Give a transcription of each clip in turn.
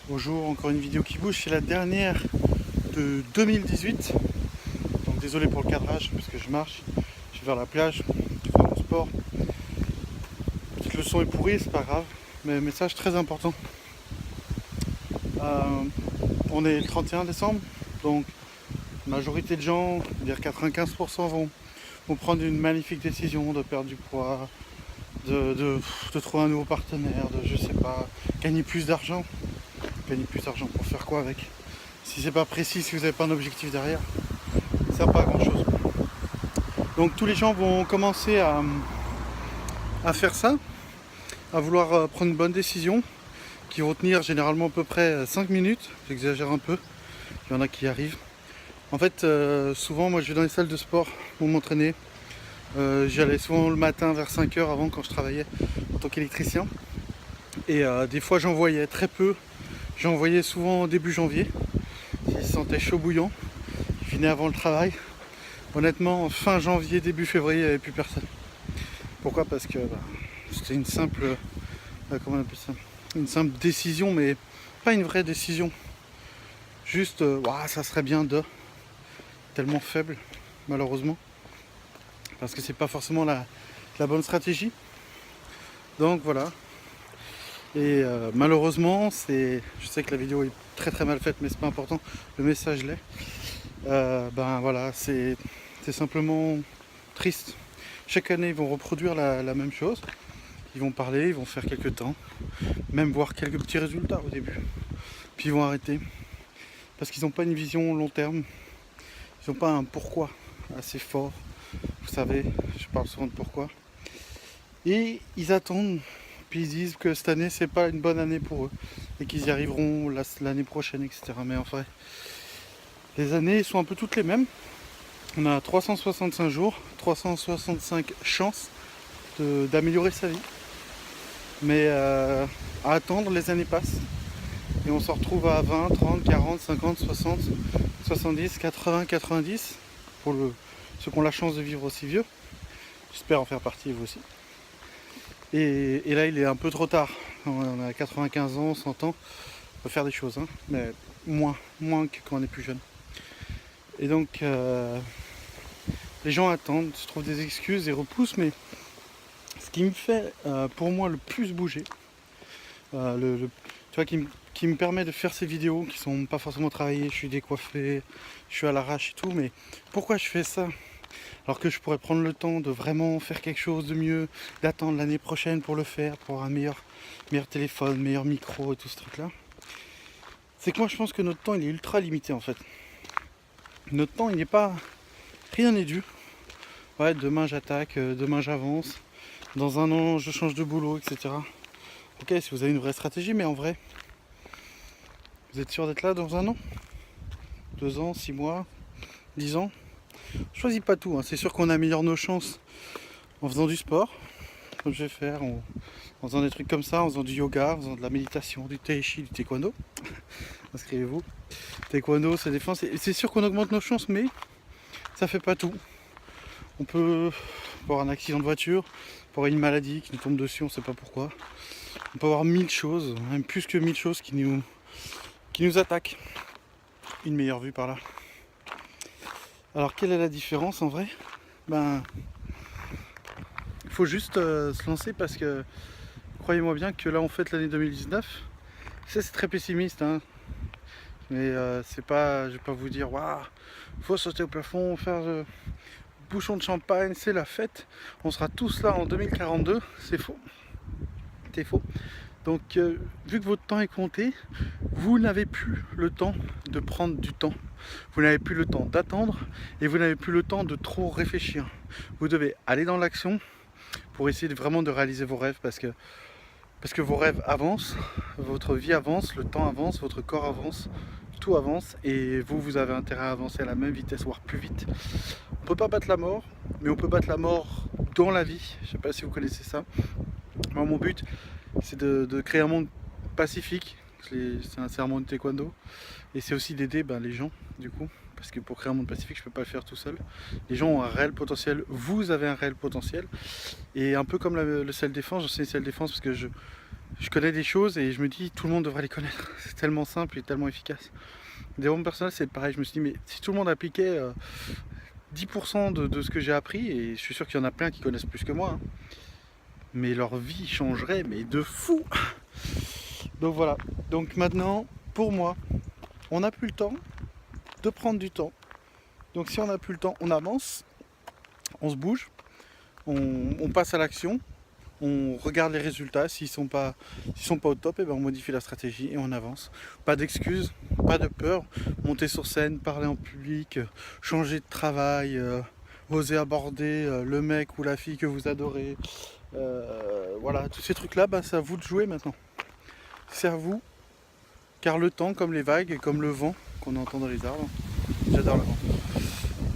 Bonjour, encore une vidéo qui bouge, c'est la dernière de 2018. Donc désolé pour le cadrage parce que je marche, je vais vers la plage, je vais faire mon sport. Peut-être que le son est pourri, c'est pas grave, mais message très important. On est le 31 décembre, donc la majorité de gens, dire 95% vont prendre une magnifique décision de perdre du poids, de trouver un nouveau partenaire, de je sais pas, gagner plus d'argent. Gagner plus d'argent pour faire quoi avec? Si c'est pas précis, si vous n'avez pas un objectif derrière, ça sert pas à grand chose. Donc tous les gens vont commencer à faire ça, à vouloir prendre une bonne décision, qui vont tenir généralement à peu près 5 minutes, j'exagère un peu, il y en a qui y arrivent. En fait, souvent moi je vais dans les salles de sport pour m'entraîner. J'y allais souvent le matin vers 5 h avant quand je travaillais en tant qu'électricien. Et des fois j'en voyais très peu. J'en voyais souvent début janvier. Ils se sentaient chaud bouillant. Ils venaient avant le travail. Honnêtement, fin janvier, début février, il n'y avait plus personne. Pourquoi? Parce que c'était une simple, comment on appelle ça, une simple décision, mais pas une vraie décision. Juste, ça serait bien de, tellement faible, malheureusement, parce que c'est pas forcément la bonne stratégie. Donc voilà. Et malheureusement, je sais que la vidéo est très très mal faite, mais c'est pas important. Le message l'est. Voilà, c'est simplement triste. Chaque année, ils vont reproduire la même chose. Ils vont parler, ils vont faire quelques temps, même voir quelques petits résultats au début. Puis ils vont arrêter. Parce qu'ils n'ont pas une vision long terme. Ils n'ont pas un pourquoi assez fort. Vous savez, je parle souvent de pourquoi. Et ils attendent, puis ils disent que cette année, c'est pas une bonne année pour eux. Et qu'ils y arriveront l'année prochaine, etc. Mais en vrai, les années sont un peu toutes les mêmes. On a 365 jours, 365 chances d'améliorer sa vie. Mais à attendre, les années passent. Et on se retrouve à 20, 30, 40, 50, 60, 70, 80, 90. Pour ceux qui ont la chance de vivre aussi vieux. J'espère en faire partie, vous aussi. Et là, il est un peu trop tard. On a 95 ans, 100 ans. On peut faire des choses, hein, mais moins que quand on est plus jeune. Et donc, les gens attendent, se trouvent des excuses et repoussent, mais ce qui me fait, pour moi, le plus bouger, tu vois, qui me permet de faire ces vidéos qui sont pas forcément travaillées, je suis décoiffé, je suis à l'arrache et tout, mais pourquoi je fais ça? Alors que je pourrais prendre le temps de vraiment faire quelque chose de mieux, d'attendre l'année prochaine pour le faire, pour avoir un meilleur téléphone, meilleur micro et tout ce truc-là. C'est que moi, je pense que notre temps, il est ultra limité, en fait. Notre temps, il n'est pas... Rien n'est dû. Ouais, demain j'attaque, demain j'avance, dans un an je change de boulot, etc. Ok, si vous avez une vraie stratégie, mais en vrai, vous êtes sûr d'être là dans un an? 2 ans, 6 mois, 10 ans? Je choisis pas tout, hein. C'est sûr qu'on améliore nos chances en faisant du sport, comme je vais faire, en faisant des trucs comme ça, en faisant du yoga, en faisant de la méditation, du tai chi, du taekwondo. Inscrivez-vous. Taekwondo, c'est défense. C'est sûr qu'on augmente nos chances, mais ça fait pas tout. On peut avoir un accident de voiture, on peut avoir une maladie qui nous tombe dessus, on ne sait pas pourquoi. On peut avoir 1000 choses, même plus que 1000 choses qui nous attaquent. Une meilleure vue par là. Alors quelle est la différence en vrai? Il faut juste se lancer parce que croyez-moi bien que là on fête l'année 2019. C'est très pessimiste, hein. Mais c'est pas, je vais pas vous dire waouh, faut sauter au plafond, faire bouchon de champagne, c'est la fête. On sera tous là en 2042, c'est faux. C'est faux. Donc vu que votre temps est compté, vous n'avez plus le temps de prendre du temps. Vous n'avez plus le temps d'attendre et vous n'avez plus le temps de trop réfléchir. Vous devez aller dans l'action pour essayer vraiment de réaliser vos rêves parce que vos rêves avancent, votre vie avance, le temps avance, votre corps avance, tout avance et vous avez intérêt à avancer à la même vitesse, voire plus vite. On peut pas battre la mort, mais on peut battre la mort dans la vie. Je sais pas si vous connaissez ça. Moi, mon but, c'est de créer un monde pacifique. C'est un serment de taekwondo. Et c'est aussi d'aider les gens, du coup. Parce que pour créer un monde pacifique, je peux pas le faire tout seul. Les gens ont un réel potentiel. Vous avez un réel potentiel. Et un peu comme le self-défense, je sais self-défense parce que je connais des choses et je me dis tout le monde devrait les connaître. C'est tellement simple et tellement efficace. Développement personnel, c'est pareil. Je me suis dit, mais si tout le monde appliquait 10% de ce que j'ai appris, et je suis sûr qu'il y en a plein qui connaissent plus que moi, hein, mais leur vie changerait, mais de fou. Donc voilà. Donc maintenant, pour moi, on n'a plus le temps de prendre du temps. Donc si on n'a plus le temps, on avance, on se bouge, on passe à l'action. On regarde les résultats, s'ils sont pas au top, et ben on modifie la stratégie et on avance. Pas d'excuses, pas de peur, monter sur scène, parler en public, changer de travail, oser aborder le mec ou la fille que vous adorez. Voilà, tous ces trucs-là, bah, c'est à vous de jouer maintenant. C'est à vous, car le temps, comme les vagues et comme le vent qu'on entend dans les arbres, j'adore le vent.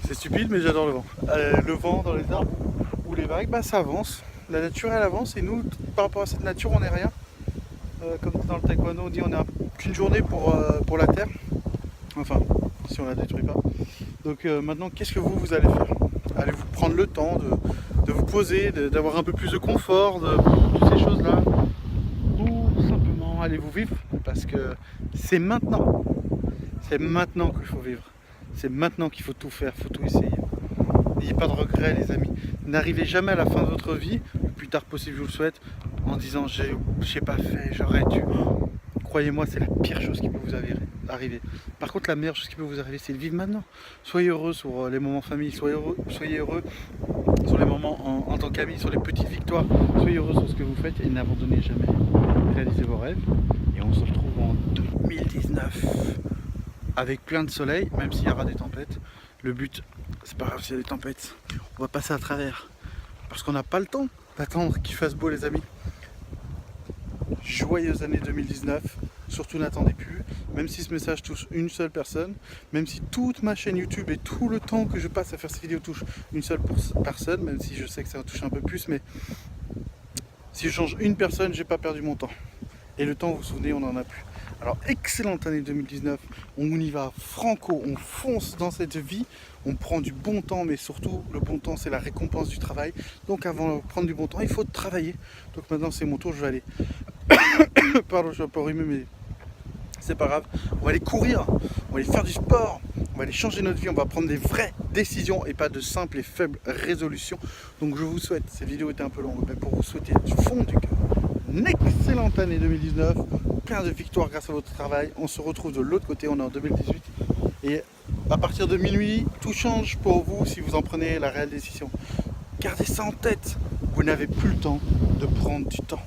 C'est stupide, mais j'adore le vent. Le vent dans les arbres ou les vagues, bah, ça avance. La nature elle avance et nous par rapport à cette nature on n'est rien. Comme dans le taekwondo on dit on n'a qu'une journée pour la terre. Enfin si on la détruit pas. Donc maintenant qu'est-ce que vous allez faire? Allez-vous prendre le temps de vous poser, d'avoir un peu plus de confort, de toutes ces choses là? Ou simplement allez-vous vivre? Parce que c'est maintenant. C'est maintenant qu'il faut vivre. C'est maintenant qu'il faut tout faire, il faut tout essayer. N'ayez pas de regrets les amis. N'arrivez jamais à la fin de votre vie, le plus tard possible je vous le souhaite, en disant j'ai pas fait, j'aurais dû. Croyez-moi, c'est la pire chose qui peut vous arriver. Par contre, la meilleure chose qui peut vous arriver, c'est de vivre maintenant. Soyez heureux sur les moments famille, soyez heureux sur les moments en tant qu'amis, sur les petites victoires. Soyez heureux sur ce que vous faites et n'abandonnez jamais. Réalisez vos rêves et on se retrouve en 2019 avec plein de soleil, même s'il y aura des tempêtes. Le but, c'est pas grave s'il y a des tempêtes, on va passer à travers. Parce qu'on n'a pas le temps d'attendre qu'il fasse beau les amis. Joyeuse année 2019, surtout n'attendez plus, même si ce message touche une seule personne, même si toute ma chaîne YouTube et tout le temps que je passe à faire ces vidéos touche une seule personne, même si je sais que ça va toucher un peu plus, mais si je change une personne, j'ai pas perdu mon temps. Et le temps, vous vous souvenez, on n'en a plus. Alors, excellente année 2019, on y va franco, on fonce dans cette vie, on prend du bon temps, mais surtout, le bon temps, c'est la récompense du travail. Donc, avant de prendre du bon temps, il faut travailler. Donc, maintenant, c'est mon tour, je vais aller... Pardon, je suis un peu enrhumé, mais c'est pas grave. On va aller courir, on va aller faire du sport, on va aller changer notre vie, on va prendre des vraies décisions et pas de simples et faibles résolutions. Donc, je vous souhaite, cette vidéo était un peu longue, mais pour vous souhaiter du fond du cœur, une excellente année 2019, plein de victoires grâce à votre travail. On se retrouve de l'autre côté, on est en 2018 et à partir de minuit, tout change pour vous si vous en prenez la réelle décision. Gardez ça en tête, vous n'avez plus le temps de prendre du temps.